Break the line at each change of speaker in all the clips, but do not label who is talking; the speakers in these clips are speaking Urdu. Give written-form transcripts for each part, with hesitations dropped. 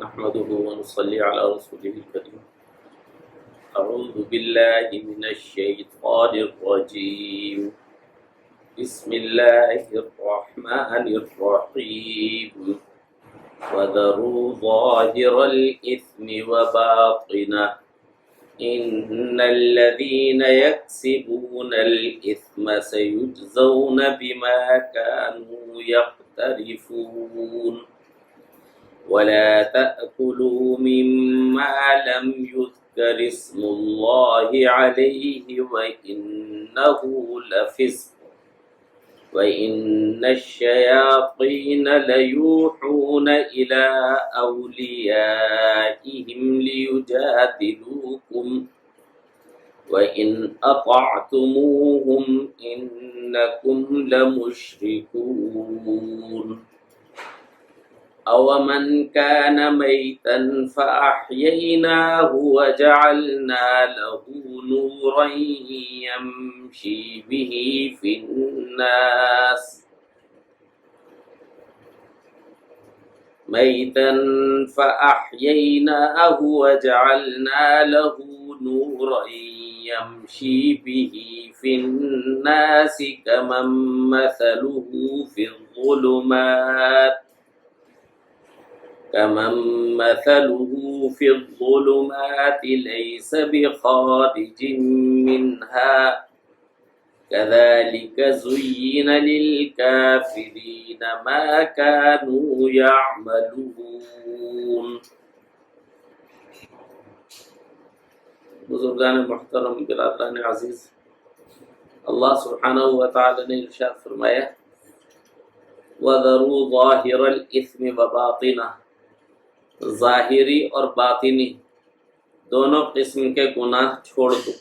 نحمده ونصلي على رسوله الكريم. أعوذ بالله من الشيطان الرجيم. بسم الله الرحمن الرحيم. وذروا ظاهر الإثم وباطنه إن الذين يكسبون الإثم سيجزون بما كانوا يقترفون. ولا تأكلوا مما لم يذكر اسم الله عليه وإنه لفسق وإن الشياطين ليوحون إلى أوليائهم ليجادلوكم وإن أطعتموهم إنكم لمشركون. أَوَمَنْ كَانَ مَيْتًا فَأَحْيَيْنَاهُ وَجَعَلْنَا لَهُ نُورًا يَمْشِي بِهِ فِي النَّاسِ مَيْتًا فَأَحْيَيْنَاهُ وَجَعَلْنَا لَهُ نُورًا يَمْشِي بِهِ فِي النَّاسِ كَمَنْ مَثَلُهُ في الظلمات ليس بخارج منها كذلك زين للكافرين ما كانوا يعملون. بزرگان محترم، برادران عزیز، اللہ سبحانہ وتعالی نے ارشاد فرمایا وَذَرُوا ظَاهِرَ الْإِثْمِ وَبَاطِنَهُ، ظاہری اور باطنی دونوں قسم کے گناہ چھوڑ دو.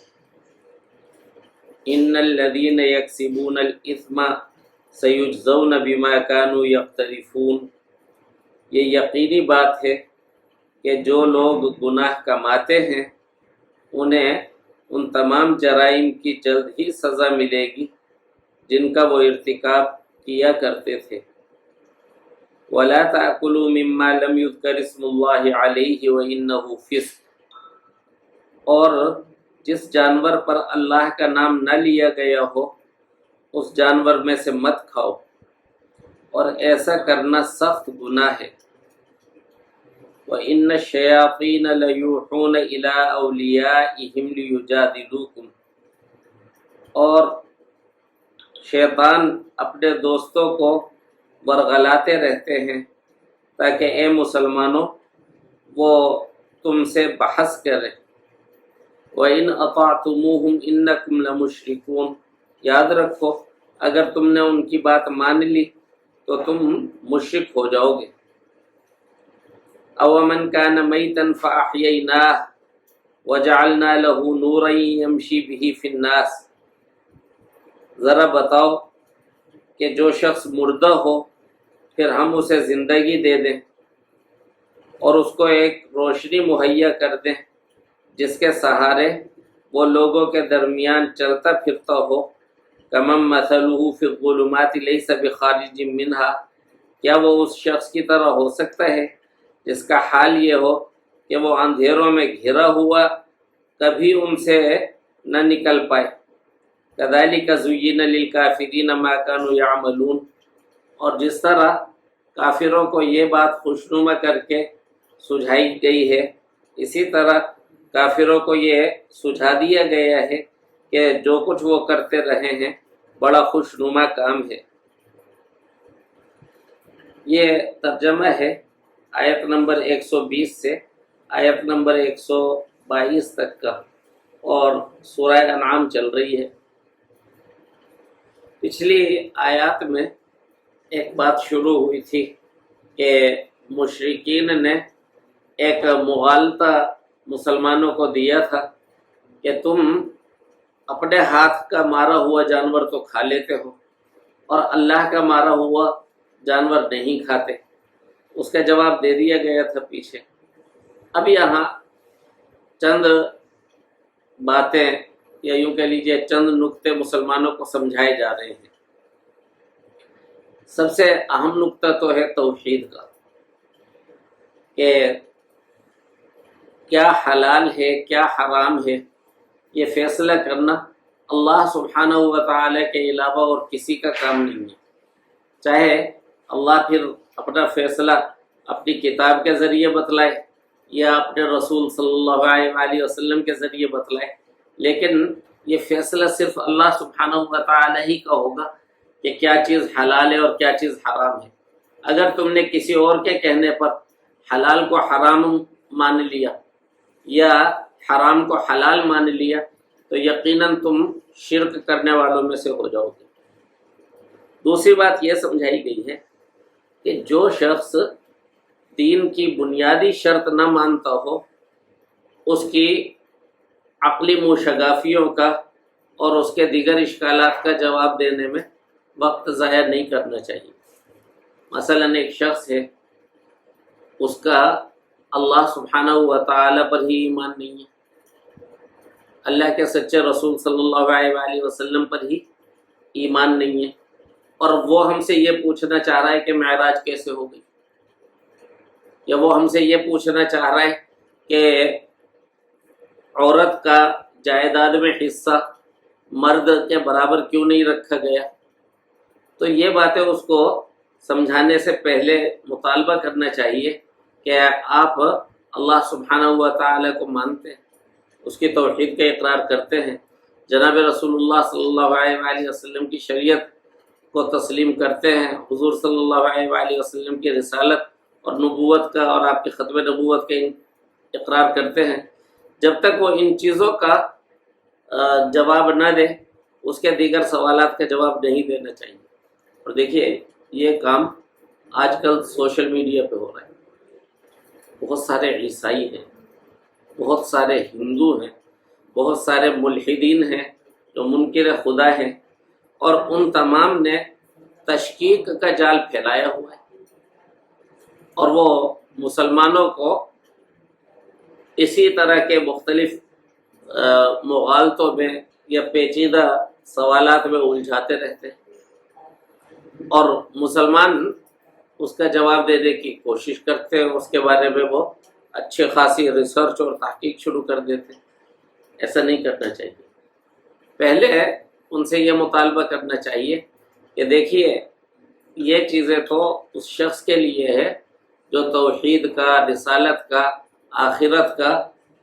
ان الذین یکسبون الاثم سیجزون بما كانوا یقترفون، یہ یقینی بات ہے کہ جو لوگ گناہ کماتے ہیں انہیں ان تمام جرائم کی جلد ہی سزا ملے گی جن کا وہ ارتکاب کیا کرتے تھے. وَلَا تَأْكُلُوا مِمَّا لَمْ يُذْكَرِ اسْمُ اللَّهِ عَلَيْهِ وَإِنَّهُ فِسْقٌ، اور جس جانور پر اللہ کا نام نہ لیا گیا ہو اس جانور میں سے مت کھاؤ، اور ایسا کرنا سخت گناہ ہے. وَإِنَّ الشَّيَاطِينَ لَيُوحُونَ إِلَىٰ أَوْلِيَائِهِمْ لِيُجَادِلُوكُمْ، اور شیطان اپنے دوستوں کو ورغلاتے رہتے ہیں تاکہ اے مسلمانوں وہ تم سے بحث کریں. وَإِنْ أَطَعْتُمُوهُمْ إِنَّكُمْ لَمُشْرِكُونَ، یاد رکھو اگر تم نے ان کی بات مان لی تو تم مشرک ہو جاؤ گے. أَوَمَنْ كَانَ مَيْتًا فَأَحْيَيْنَاهُ وَجَعَلْنَا لَهُ نُورًا يَمْشِي بِهِ فِي النَّاسِ، ذرا بتاؤ کہ جو شخص مردہ ہو پھر ہم اسے زندگی دے دیں اور اس کو ایک روشنی مہیا کر دیں جس کے سہارے وہ لوگوں کے درمیان چلتا پھرتا ہو. کمن مثلہ فی الظلمات لیس بخارج منہا، کیا وہ اس شخص کی طرح ہو سکتا ہے جس کا حال یہ ہو کہ وہ اندھیروں میں گھرا ہوا کبھی ان سے نہ نکل پائے. کذالک زین للکافرین ما کانوا یعملون، اور جس طرح کافروں کو یہ بات خوشنما کر کے سجھائی گئی ہے اسی طرح کافروں کو یہ سجھا دیا گیا ہے کہ جو کچھ وہ کرتے رہے ہیں بڑا خوشنما کام ہے. یہ ترجمہ ہے آیت نمبر 120 سے آیت نمبر 122 تک کا، اور سورہ انعام چل رہی ہے. پچھلی آیات میں ایک بات شروع ہوئی تھی کہ مشرکین نے ایک مغالطہ مسلمانوں کو دیا تھا کہ تم اپنے ہاتھ کا مارا ہوا جانور تو کھا لیتے ہو اور اللہ کا مارا ہوا جانور نہیں کھاتے. اس کا جواب دے دیا گیا تھا پیچھے. اب یہاں چند باتیں یا یوں کہہ لیجئے چند نکتے مسلمانوں کو سمجھائے جا رہے ہیں. سب سے اہم نقطہ تو ہے توحید کا، کہ کیا حلال ہے کیا حرام ہے، یہ فیصلہ کرنا اللہ سبحانہ و تعالی کے علاوہ اور کسی کا کام نہیں ہے۔ چاہے اللہ پھر اپنا فیصلہ اپنی کتاب کے ذریعے بتلائے یا اپنے رسول صلی اللہ علیہ وسلم کے ذریعے بتلائے، لیکن یہ فیصلہ صرف اللہ سبحانہ و تعالی ہی کا ہوگا کہ کیا چیز حلال ہے اور کیا چیز حرام ہے۔ اگر تم نے کسی اور کے کہنے پر حلال کو حرام مان لیا یا حرام کو حلال مان لیا تو یقیناً تم شرک کرنے والوں میں سے ہو جاؤ گے۔ دوسری بات یہ سمجھائی گئی ہے کہ جو شخص دین کی بنیادی شرط نہ مانتا ہو، اس کی عقلی موشگافیوں کا اور اس کے دیگر اشکالات کا جواب دینے میں وقت ضائع نہیں کرنا چاہیے۔ مثلا ایک شخص ہے، اس کا اللہ سبحانہ و تعالی پر ہی ایمان نہیں ہے، اللہ کے سچے رسول صلی اللہ علیہ وسلم پر ہی ایمان نہیں ہے، اور وہ ہم سے یہ پوچھنا چاہ رہا ہے کہ معراج کیسے ہو گئی، یا وہ ہم سے یہ پوچھنا چاہ رہا ہے کہ عورت کا جائیداد میں حصہ مرد کے برابر کیوں نہیں رکھا گیا۔ تو یہ باتیں اس کو سمجھانے سے پہلے مطالبہ کرنا چاہیے کہ آپ اللہ سبحانہ و تعالی کو مانتے ہیں، اس کی توحید کا اقرار کرتے ہیں، جناب رسول اللہ صلی اللہ علیہ وسلم کی شریعت کو تسلیم کرتے ہیں، حضور صلی اللہ علیہ وسلم کی رسالت اور نبوت کا اور آپ کی ختم نبوت کا اقرار کرتے ہیں۔ جب تک وہ ان چیزوں کا جواب نہ دے، اس کے دیگر سوالات کا جواب نہیں دینا چاہیے۔ اور دیکھیے یہ کام آج کل سوشل میڈیا پہ ہو رہا ہے، بہت سارے عیسائی ہیں، بہت سارے ہندو ہیں، بہت سارے ملحدین ہیں جو منکر خدا ہیں، اور ان تمام نے تشکیک کا جال پھیلایا ہوا ہے، اور وہ مسلمانوں کو اسی طرح کے مختلف مغالطوں میں یا پیچیدہ سوالات میں الجھاتے رہتے ہیں، اور مسلمان اس کا جواب دینے کی کوشش کرتے ہیں، اس کے بارے میں وہ اچھے خاصی ریسرچ اور تحقیق شروع کر دیتے ہیں۔ ایسا نہیں کرنا چاہیے۔ پہلے ان سے یہ مطالبہ کرنا چاہیے کہ دیکھیے یہ چیزیں تو اس شخص کے لیے ہے جو توحید کا، رسالت کا، آخرت کا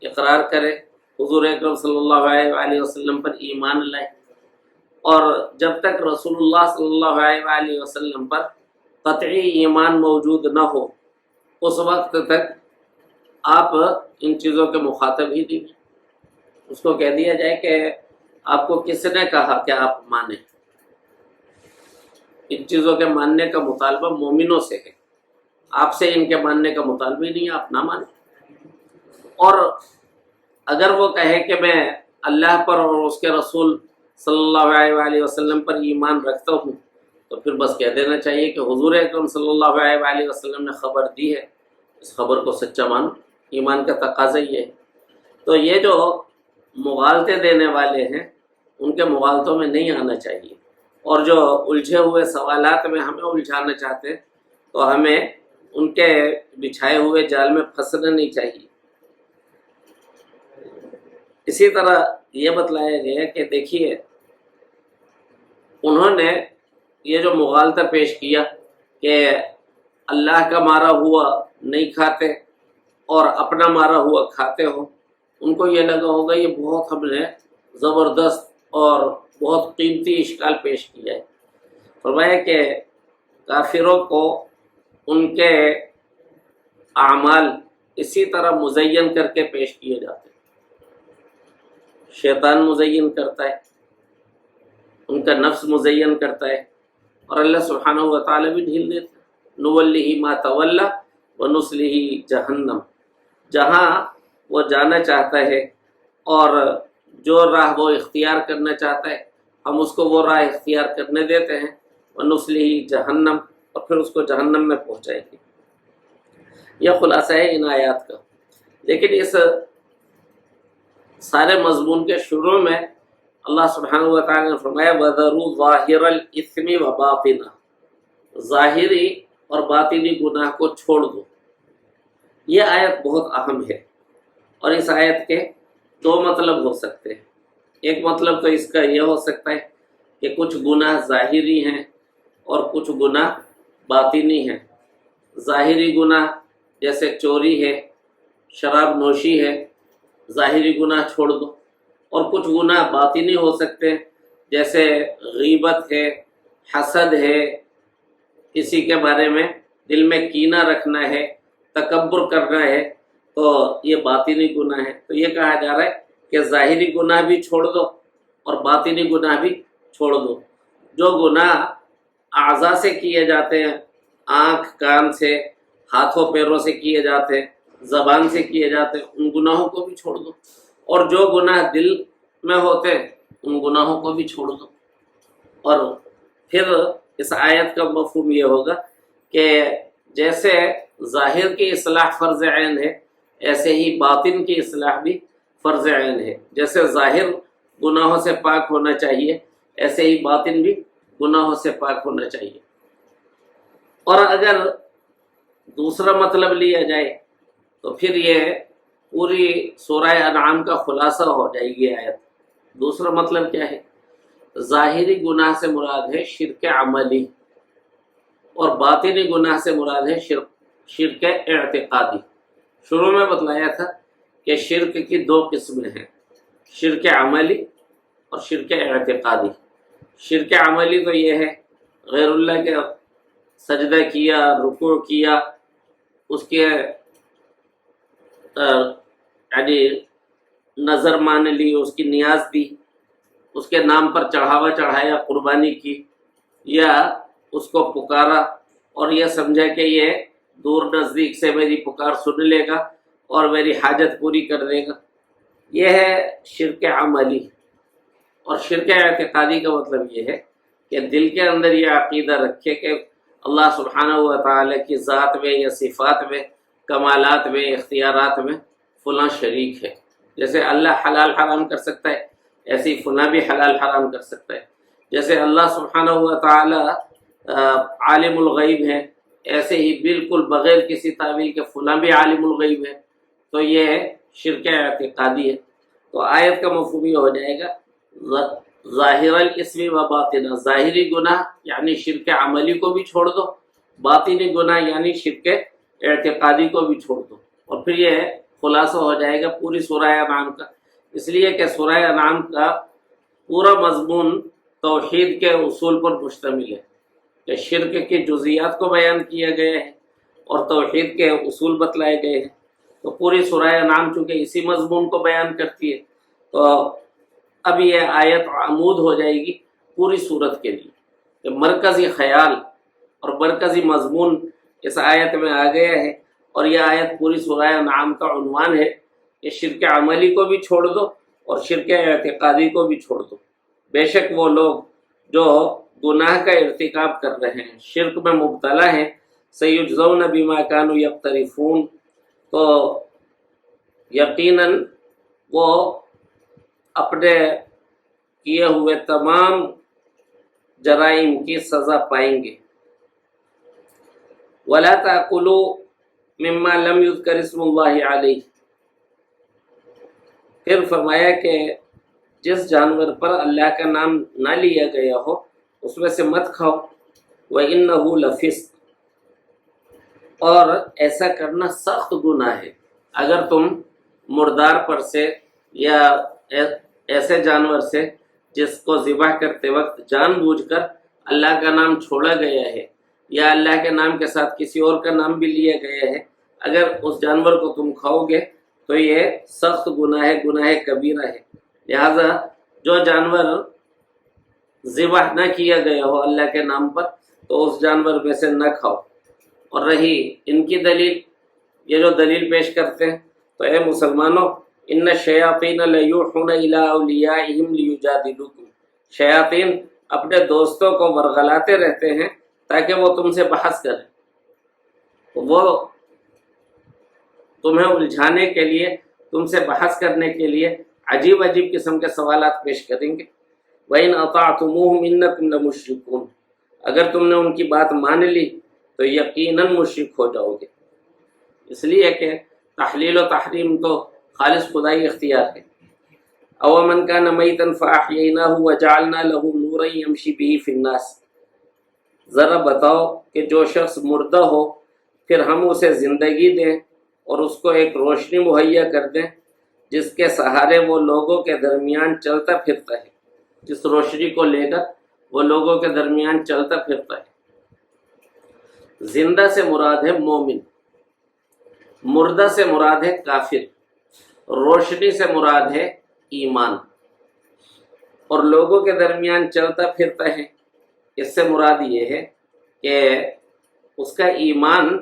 اقرار کرے، حضور اکرم صلی اللہ علیہ وسلم پر ایمان لائے، اور جب تک رسول اللہ صلی اللہ علیہ وسلم پر قطعی ایمان موجود نہ ہو اس وقت تک آپ ان چیزوں کے مخاطب ہی نہیں۔ اس کو کہہ دیا جائے کہ آپ کو کس نے کہا کہ آپ مانیں، ان چیزوں کے ماننے کا مطالبہ مومنوں سے ہے، آپ سے ان کے ماننے کا مطالبہ ہی نہیں ہے، آپ نہ مانیں۔ اور اگر وہ کہے کہ میں اللہ پر اور اس کے رسول صلی اللہ علیہ وسلم پر ایمان رکھتا ہوں، تو پھر بس کہہ دینا چاہیے کہ حضور اکرم صلی اللہ علیہ وسلم نے خبر دی ہے، اس خبر کو سچا مانو، ایمان کا تقاضا یہ ہے۔ تو یہ جو مغالطے دینے والے ہیں ان کے مغالطوں میں نہیں آنا چاہیے، اور جو الجھے ہوئے سوالات میں ہمیں الجھانا چاہتے ہیں تو ہمیں ان کے بچھائے ہوئے جال میں پھنسنا نہیں چاہیے۔ اسی طرح یہ بتلایا گیا کہ دیکھیے انہوں نے یہ جو مغالطہ پیش کیا کہ اللہ کا مارا ہوا نہیں کھاتے اور اپنا مارا ہوا کھاتے ہو، ان کو یہ لگا ہوگا یہ بہت ہم نے زبردست اور بہت قیمتی اشکال پیش کیا ہے۔ فرمایا کہ کافروں کو ان کے اعمال اسی طرح مزین کر کے پیش کیے جاتے ہیں، شیطان مزین کرتا ہے، ان کا نفس مزین کرتا ہے، اور اللہ سبحانہ و تعالی بھی ڈھیل دیتا ہے۔ نولیہ ما تولی ونصلہ جہنم، جہاں وہ جانا چاہتا ہے اور جو راہ وہ اختیار کرنا چاہتا ہے ہم اس کو وہ راہ اختیار کرنے دیتے ہیں، ونصلہ جہنم، اور پھر اس کو جہنم میں پہنچائیں گے۔ یہ خلاصہ ہے ان آیات کا۔ لیکن اس سارے مضمون کے شروع میں اللہ سبحانہ و تعالی نے فرمایا وَذَرُوا ظَاهِرَ الْإِثْمِ وَبَاطِنَهُ، ظاہری اور باطنی گناہ کو چھوڑ دو۔ یہ آیت بہت اہم ہے، اور اس آیت کے دو مطلب ہو سکتے ہیں. ایک مطلب تو اس کا یہ ہو سکتا ہے کہ کچھ گناہ ظاہری ہیں اور کچھ گناہ باطنی ہیں. ظاہری گناہ جیسے چوری ہے، شراب نوشی ہے، ظاہری گناہ چھوڑ دو. اور کچھ گناہ باطنی ہو سکتے ہیں جیسے غیبت ہے، حسد ہے، کسی کے بارے میں دل میں کینہ رکھنا ہے، تکبر کرنا ہے، تو یہ باطنی گناہ ہے. تو یہ کہا جا رہا ہے کہ ظاہری گناہ بھی چھوڑ دو اور باطنی گناہ بھی چھوڑ دو. جو گناہ اعضاء سے کیے جاتے ہیں، آنکھ کان سے، ہاتھوں پیروں سے کیے جاتے ہیں، زبان سے کیے جاتے ہیں، ان گناہوں کو بھی چھوڑ دو. اور جو گناہ دل میں ہوتے ہیں ان گناہوں کو بھی چھوڑ دو. اور پھر اس آیت کا مفہوم یہ ہوگا کہ جیسے ظاہر کی اصلاح فرض عین ہے، ایسے ہی باطن کی اصلاح بھی فرض عین ہے. جیسے ظاہر گناہوں سے پاک ہونا چاہیے، ایسے ہی باطن بھی گناہوں سے پاک ہونا چاہیے. اور اگر دوسرا مطلب لیا جائے تو پھر یہ پوری سورہ انعام کا خلاصہ ہو جائے گی آیت. دوسرا مطلب کیا ہے؟ ظاہری گناہ سے مراد ہے شرک عملی، اور باطنی گناہ سے مراد ہے شرک اعتقادی. شروع میں بتلایا تھا کہ شرک کی دو قسمیں ہیں، شرک عملی اور شرک اعتقادی. شرک عملی تو یہ ہے غیر اللہ کے سجدہ کیا، رکوع کیا، اس کے یعنی نظر مان لی، اس کی نیاز دی، اس کے نام پر چڑھاوا چڑھایا، قربانی کی، یا اس کو پکارا اور یہ سمجھا کہ یہ دور نزدیک سے میری پکار سن لے گا اور میری حاجت پوری کر دے گا. یہ ہے شرک عملی. اور شرک اعتقادی کا مطلب یہ ہے کہ دل کے اندر یہ عقیدہ رکھے کہ اللہ سبحانہ و تعالی کی ذات میں یا صفات میں، کمالات میں، اختیارات میں فلاں شریک ہے. جیسے اللہ حلال حرام کر سکتا ہے، ایسے ہی فلاں بھی حلال حرام کر سکتا ہے. جیسے اللہ سبحانہ و تعالی عالم الغیب ہے، ایسے ہی بالکل بغیر کسی تعویل کے فلاں بھی عالم الغیب ہے. تو یہ شرک اعتقادی ہے. تو آیت کا مفہوم یہ ہو جائے گا ظاہر الاسم و باطنہ، ظاہری گناہ یعنی شرک عملی کو بھی چھوڑ دو، باطنی گناہ یعنی شرک اعتقادی کو بھی چھوڑ دو. اور پھر یہ خلاصہ ہو جائے گا پوری سورہ انعام کا. اس لیے کہ سورہ انعام کا پورا مضمون توحید کے اصول پر مشتمل ہے، کہ شرک کی جزیات کو بیان کیا گیا ہے اور توحید کے اصول بتلائے گئے ہیں. تو پوری سورہ انعام چونکہ اسی مضمون کو بیان کرتی ہے، تو اب یہ آیت عمود ہو جائے گی پوری صورت کے لیے. کہ مرکزی خیال اور مرکزی مضمون اس آیت میں آ گیا ہے، اور یہ آیت پوری سورہ انعام کا عنوان ہے کہ شرک عملی کو بھی چھوڑ دو اور شرک اعتقادی کو بھی چھوڑ دو. بے شک وہ لوگ جو گناہ کا ارتکاب کر رہے ہیں، شرک میں مبتلا ہیں، سیجزون بما کانوا یقترفون، تو یقیناً وہ اپنے کیے ہوئے تمام جرائم کی سزا پائیں گے. وَلَا تَأْكُلُوا مِمَّا لَمْ يُذْكَرِ اسْمُ اللَّهِ عَلَيْهِ. پھر فرمایا کہ جس جانور پر اللہ کا نام نہ لیا گیا ہو اس میں سے مت کھاؤ. وَإِنَّهُ لَفِسْقٌ، اور ایسا کرنا سخت گناہ ہے. اگر تم مردار پر سے یا ایسے جانور سے جس کو ذبح کرتے وقت جان بوجھ کر اللہ کا نام چھوڑا گیا ہے یا اللہ کے نام کے ساتھ کسی اور کا نام بھی لیا گیا ہے، اگر اس جانور کو تم کھاؤ گے تو یہ سخت گناہ ہے، گناہ کبیرہ ہے. لہذا جو جانور ذبح نہ کیا گیا ہو اللہ کے نام پر تو اس جانور میں سے نہ کھاؤ. اور رہی ان کی دلیل، یہ جو دلیل پیش کرتے ہیں، تو اے مسلمانوں، ان الشیاطین لیوحون الی اولیاءہم لیجادلوکم، شیاطین اپنے دوستوں کو ورغلاتے رہتے ہیں تاکہ وہ تم سے بحث کریں. وہ تمہیں الجھانے کے لیے، تم سے بحث کرنے کے لیے عجیب عجیب قسم کے سوالات پیش کریں گے. وَإِنْ أَطَعْتُمُوهُمْ إِنَّكُمْ لَمُشْرِكُونَ، اگر تم نے ان کی بات مان لی تو یقیناً مشرک ہو جاؤ گے. اس لیے کہ تحلیل و تحریم تو خالص خدائی اختیار ہے۔ او من کان میتا فاحییناہ وجعلنا لہ نورا یمشی بہ فی الناس، ذرا بتاؤ کہ جو شخص مردہ ہو پھر ہم اسے زندگی دیں اور اس کو ایک روشنی مہیا کر دیں جس کے سہارے وہ لوگوں کے درمیان چلتا پھرتا ہے، جس روشنی کو لے کر وہ لوگوں کے درمیان چلتا پھرتا ہے۔ زندہ سے مراد ہے مومن، مردہ سے مراد ہے کافر، روشنی سے مراد ہے ایمان، اور لوگوں کے درمیان چلتا پھرتا ہے، اس سے مراد یہ ہے کہ اس کا ایمان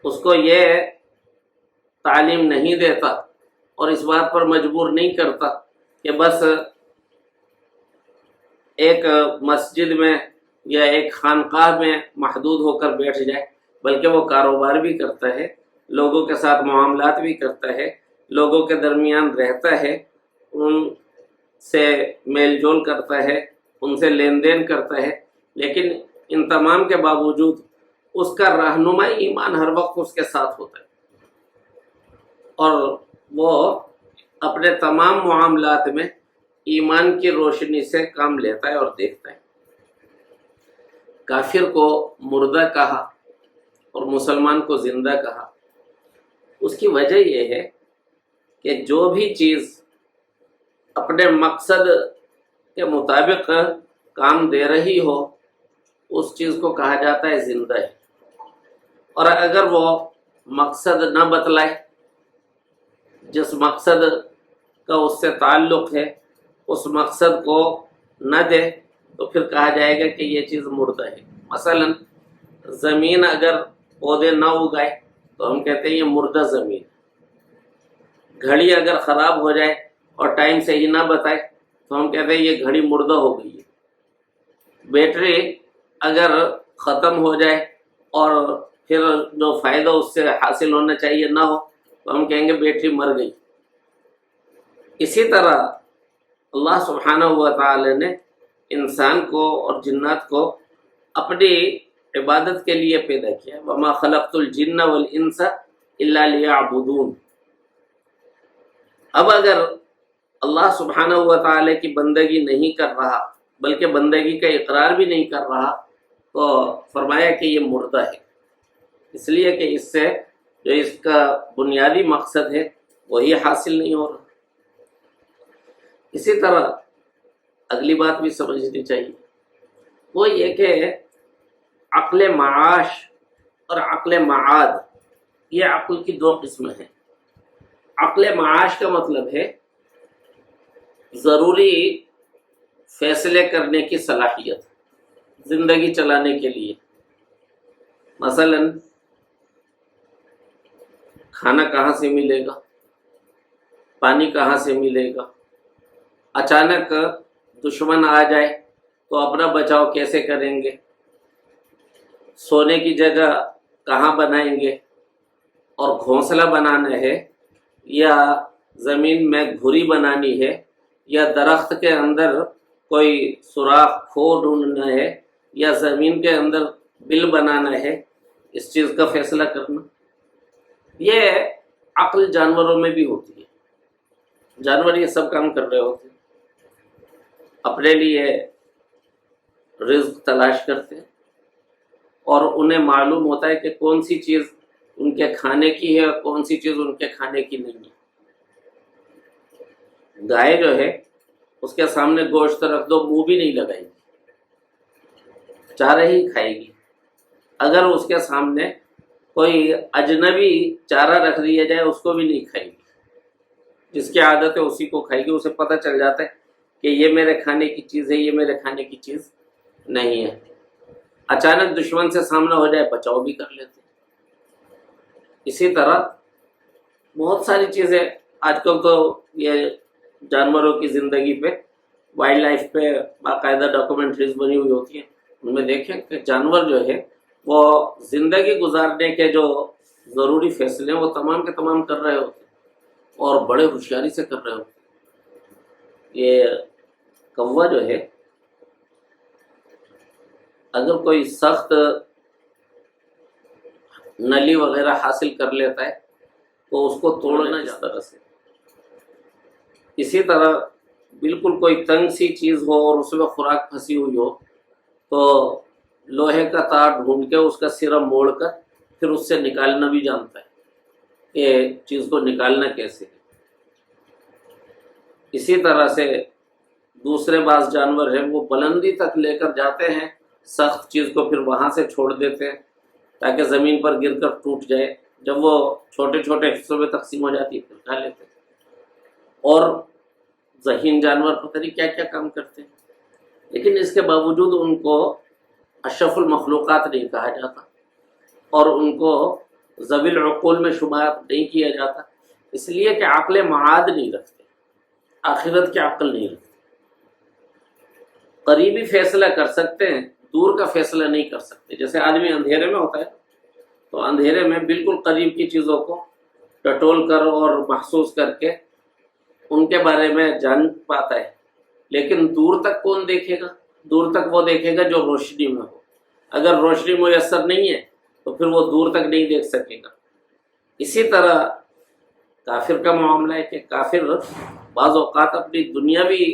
اس کو یہ تعلیم نہیں دیتا اور اس بات پر مجبور نہیں کرتا کہ بس ایک مسجد میں یا ایک خانقاہ میں محدود ہو کر بیٹھ جائے، بلکہ وہ کاروبار بھی کرتا ہے، لوگوں کے ساتھ معاملات بھی کرتا ہے، لوگوں کے درمیان رہتا ہے، ان سے میل جول کرتا ہے، ان سے لین دین کرتا ہے، لیکن ان تمام کے باوجود اس کا رہنما ایمان ہر وقت اس کے ساتھ ہوتا ہے، اور وہ اپنے تمام معاملات میں ایمان کی روشنی سے کام لیتا ہے اور دیکھتا ہے۔ کافر کو مردہ کہا اور مسلمان کو زندہ کہا، اس کی وجہ یہ ہے کہ جو بھی چیز اپنے مقصد کے مطابق کام دے رہی ہو اس چیز کو کہا جاتا ہے زندہ ہے، اور اگر وہ مقصد نہ بتلائے، جس مقصد کا اس سے تعلق ہے اس مقصد کو نہ دے تو پھر کہا جائے گا کہ یہ چیز مردہ ہے۔ مثلا زمین اگر پودے نہ اگائے تو ہم کہتے ہیں یہ مردہ زمین۔ گھڑی اگر خراب ہو جائے اور ٹائم سے ہی نہ بتائے تو ہم کہتے ہیں یہ گھڑی مردہ ہو گئی ہے۔ بیٹری اگر ختم ہو جائے اور پھر جو فائدہ اس سے حاصل ہونا چاہیے نہ ہو تو ہم کہیں گے بیٹری مر گئی۔ اسی طرح اللہ سبحانہ و تعالی نے انسان کو اور جنات کو اپنی عبادت کے لیے پیدا کیا، وما خلقت الجن والانس الا لیعبدون۔ اب اگر اللہ سبحانہ و تعالی کی بندگی نہیں کر رہا بلکہ بندگی کا اقرار بھی نہیں کر رہا تو فرمایا کہ یہ مردہ ہے، اس لیے کہ اس سے جو اس کا بنیادی مقصد ہے وہی حاصل نہیں ہو رہا۔ اسی طرح اگلی بات بھی سمجھنی چاہیے، وہ یہ کہ عقل معاش اور عقل معاد، یہ عقل کی دو قسمیں ہیں۔ عقل معاش کا مطلب ہے ضروری فیصلے کرنے کی صلاحیت زندگی چلانے کے لیے۔ مثلا کھانا کہاں سے ملے گا، پانی کہاں سے ملے گا، اچانک دشمن آ جائے تو اپنا بچاؤ کیسے کریں گے، سونے کی جگہ کہاں بنائیں گے، اور گھونسلہ بنانا ہے یا زمین میں گھری بنانی ہے یا درخت کے اندر کوئی سوراخ کھو ڈھونڈنا ہے یا زمین کے اندر بل بنانا ہے، اس چیز کا فیصلہ کرنا، یہ عقل جانوروں میں بھی ہوتی ہے۔ جانور یہ سب کام کر رہے ہوتے ہیں، اپنے لیے رزق تلاش کرتے ہیں، اور انہیں معلوم ہوتا ہے کہ کون سی چیز ان کے کھانے کی ہے اور کون سی چیز ان کے کھانے کی نہیں ہے۔ گائے جو ہے اس کے سامنے گوشت رکھ دو منہ بھی نہیں لگائے گی، چارہ ہی کھائے گی۔ اگر اس کے سامنے کوئی اجنبی چارہ رکھ دیا جائے اس کو بھی نہیں کھائے گی، جس کی عادت ہے اسی کو کھائے گی۔ اسے پتہ چل جاتا ہے کہ یہ میرے کھانے کی چیز ہے، یہ میرے کھانے کی چیز نہیں ہے۔ اچانک دشمن سے سامنا ہو جائے بچاؤ بھی کر لیتے ہیں۔ اسی طرح بہت ساری چیزیں آج کل تو یہ جانوروں کی زندگی پہ وائلڈ لائف پہ باقاعدہ ڈاکومنٹریز بنی ہوئی ہوتی ہیں، ان میں دیکھیں کہ جانور جو ہے وہ زندگی گزارنے کے جو ضروری فیصلے ہیں وہ تمام کے تمام کر رہے ہوتے ہیں اور بڑے ہوشیاری سے کر رہے ہوتے ہیں۔ یہ کوا جو ہے اگر کوئی سخت نلی وغیرہ حاصل کر لیتا ہے تو اس کو توڑنا اس طرح سے. اسی طرح بالکل کوئی تنگ سی چیز ہو اور اس میں خوراک پھنسی ہوئی ہو تو لوہے کا تار ڈھونڈ کے اس کا سرا موڑ کر پھر اس سے نکالنا بھی جانتا ہے کہ چیز کو نکالنا کیسے ہے. اسی طرح سے دوسرے بعض جانور ہیں وہ بلندی تک لے کر جاتے ہیں سخت چیز کو، پھر وہاں سے چھوڑ دیتے ہیں تاکہ زمین پر گر کر ٹوٹ جائے. جب وہ چھوٹے چھوٹے حصوں میں تقسیم ہو جاتی ہے پھر کھا لیتے ہیں. اور ذہین جانور پتہ نہیں کیا کیا کام کرتے ہیں، لیکن اس کے باوجود ان کو اشرف المخلوقات نہیں کہا جاتا اور ان کو ذوی العقول میں شمار نہیں کیا جاتا، اس لیے کہ عقل معاد نہیں رکھتے، آخرت کی عقل نہیں رکھتے. قریبی فیصلہ کر سکتے ہیں، دور کا فیصلہ نہیں کر سکتے. جیسے آدمی اندھیرے میں ہوتا ہے تو اندھیرے میں بالکل قریب کی چیزوں کو ٹٹول کر اور محسوس کر کے ان کے بارے میں جان پاتا ہے، لیکن دور تک کون دیکھے گا؟ دور تک وہ دیکھے گا جو روشنی میں ہو. اگر روشنی میسر نہیں ہے تو پھر وہ دور تک نہیں دیکھ سکے گا. اسی طرح کافر کا معاملہ ہے کہ کافر بعض اوقات اپنی دنیاوی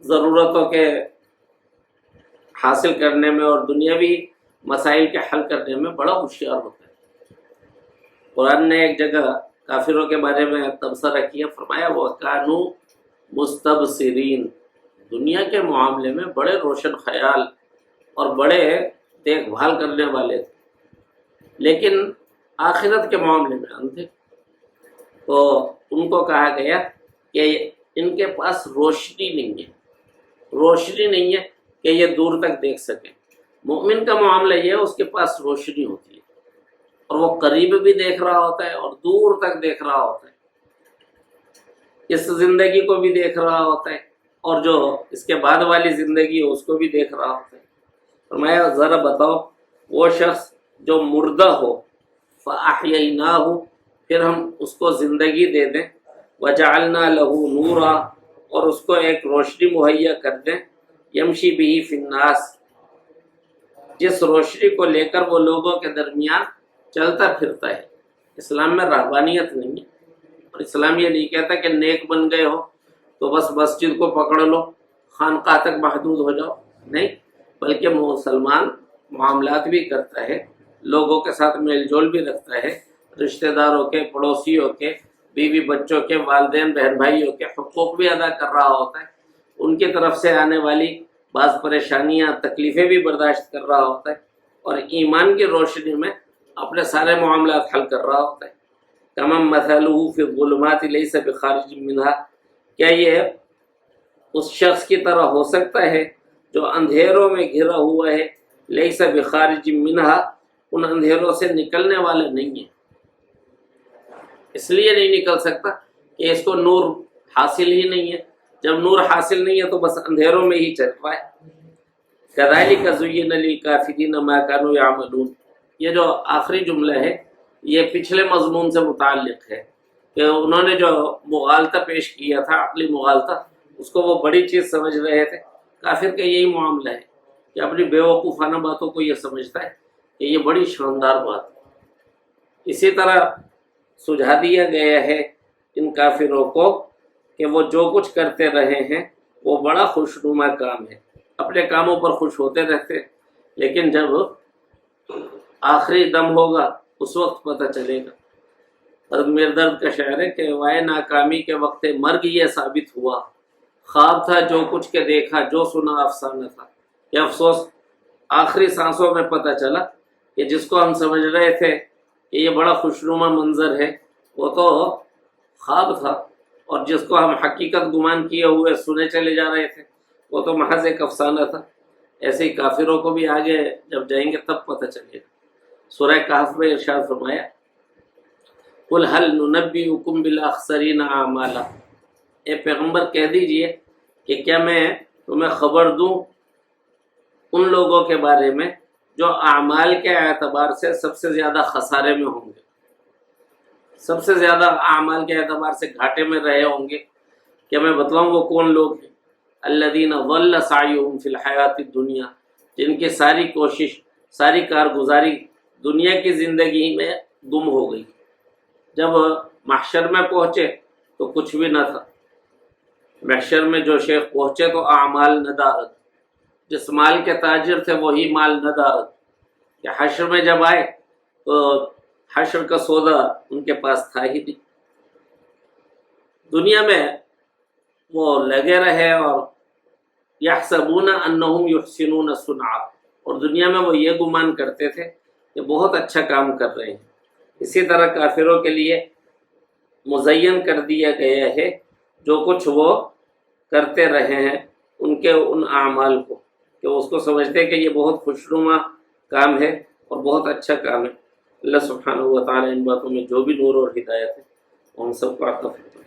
ضرورتوں کے حاصل کرنے میں اور دنیاوی مسائل کے حل کرنے میں بڑا ہوشیار ہوتا ہے. قرآن نے ایک جگہ کافروں کے بارے میں تبصرہ کیا، فرمایا وَكَانُوا مُسْتَبْصِرِينَ، دنیا کے معاملے میں بڑے روشن خیال اور بڑے دیکھ بھال کرنے والے تھے، لیکن آخرت کے معاملے میں اندھے. تو ان کو کہا گیا کہ ان کے پاس روشنی نہیں ہے، روشنی نہیں ہے کہ یہ دور تک دیکھ سکیں. مومن کا معاملہ یہ ہے اس کے پاس روشنی ہوتی ہے اور وہ قریب بھی دیکھ رہا ہوتا ہے اور دور تک دیکھ رہا ہوتا ہے، اس زندگی کو بھی دیکھ رہا ہوتا ہے اور جو اس کے بعد والی زندگی ہے اس کو بھی دیکھ رہا ہوتا ہے. فرمایا ذرا بتاؤ وہ شخص جو مردہ ہو فَأَحْيَيْنَاهُ، پھر ہم اس کو زندگی دے دیں، وَجَعَلْنَا لَهُ نُورًا، اور اس کو ایک روشنی مہیا کر دیں، یمشی بِهِ فِی النَّاسِ، جس روشنی کو لے کر وہ لوگوں کے درمیان چلتا پھرتا ہے. اسلام میں رہبانیت نہیں ہے، اور اسلام یہ نہیں کہتا کہ نیک بن گئے ہو تو بس مسجد کو پکڑ لو، خانقاہ تک محدود ہو جاؤ. نہیں، بلکہ مسلمان معاملات بھی کرتا ہے، لوگوں کے ساتھ میل جول بھی رکھتا ہے، رشتہ داروں کے، پڑوسیوں کے، بیوی بچوں کے، والدین بہن بھائیوں کے حقوق بھی ادا کر رہا ہوتا ہے، ان کی طرف سے آنے والی بعض پریشانیاں تکلیفیں بھی برداشت کر رہا ہوتا ہے، اور ایمان کی روشنی میں اپنے سارے معاملات حل کر رہا ہوتا ہے. کمم مثلہ فی الظلمات لیس بخارج منہا، کیا یہ اس شخص کی طرح ہو سکتا ہے جو اندھیروں میں گھرا ہوا ہے، لیس بخارج منہا، ان اندھیروں سے نکلنے والا نہیں ہے. اس لیے نہیں نکل سکتا کہ اس کو نور حاصل ہی نہیں ہے. جب نور حاصل نہیں ہے تو بس اندھیروں میں ہی چل رہا ہے. کذالک زین للکافرین ما کانوا یعملون، یہ جو آخری جملہ ہے یہ پچھلے مضمون سے متعلق ہے کہ انہوں نے جو مغالطہ پیش کیا تھا، عقلی مغالطہ، اس کو وہ بڑی چیز سمجھ رہے تھے. کافر کا یہی معاملہ ہے کہ اپنی بے وقوفانہ باتوں کو یہ سمجھتا ہے کہ یہ بڑی شاندار بات ہے. اسی طرح سجھا دیا گیا ہے ان کافروں کو کہ وہ جو کچھ کرتے رہے ہیں وہ بڑا خوشنما کام ہے، اپنے کاموں پر خوش ہوتے رہتے، لیکن جب آخری دم ہوگا اس وقت پتہ چلے گا. حضرت میردرد کا شعر ہے کہ وائے ناکامی کے وقت مرگ یہ ثابت ہوا، خواب تھا جو کچھ کے دیکھا، جو سنا افسانہ تھا. یہ افسوس آخری سانسوں میں پتہ چلا کہ جس کو ہم سمجھ رہے تھے کہ یہ بڑا خوشنما منظر ہے وہ تو خواب تھا، اور جس کو ہم حقیقت گمان کیے ہوئے سنے چلے جا رہے تھے وہ تو محض ایک افسانہ تھا. ایسے ہی کافروں کو بھی آگے جب جائیں گے تب پتہ چلے گا. سورہ کہف میں ارشاد فرمایا قل هل ننبئکم بالاخسرین اعمالا، اے پیغمبر کہہ دیجئے کہ کیا میں تمہیں خبر دوں ان لوگوں کے بارے میں جو اعمال کے اعتبار سے سب سے زیادہ خسارے میں ہوں گے، سب سے زیادہ اعمال کے اعتبار سے گھاٹے میں رہے ہوں گے. کیا میں بتلاؤں وہ کون لوگ ہیں؟ الذین ضل سعیہم فی الحیات الدنیا، جن کی ساری کوشش، ساری کارگزاری دنیا کی زندگی میں گم ہو گئی. جب محشر میں پہنچے تو کچھ بھی نہ تھا. محشر میں جو شیخ پہنچے تو اعمال ندارت، جس مال کے تاجر تھے وہی مال ندارت، کہ حشر میں جب آئے تو حشر کا سودا ان کے پاس تھا ہی نہیں. دنیا میں وہ لگے رہے اور یحسبون انہم یحسنون صنعا، اور دنیا میں وہ یہ گمان کرتے تھے کہ بہت اچھا کام کر رہے ہیں. اسی طرح کافروں کے لیے مزین کر دیا گیا ہے جو کچھ وہ کرتے رہے ہیں ان کے ان اعمال کو، کہ اس کو سمجھتے ہیں کہ یہ بہت خوشنما کام ہے اور بہت اچھا کام ہے. اللہ سبحانہ و تعالی ان باتوں میں جو بھی نور اور ہدایت ہے وہ ہم سب کو عطا فرمائے.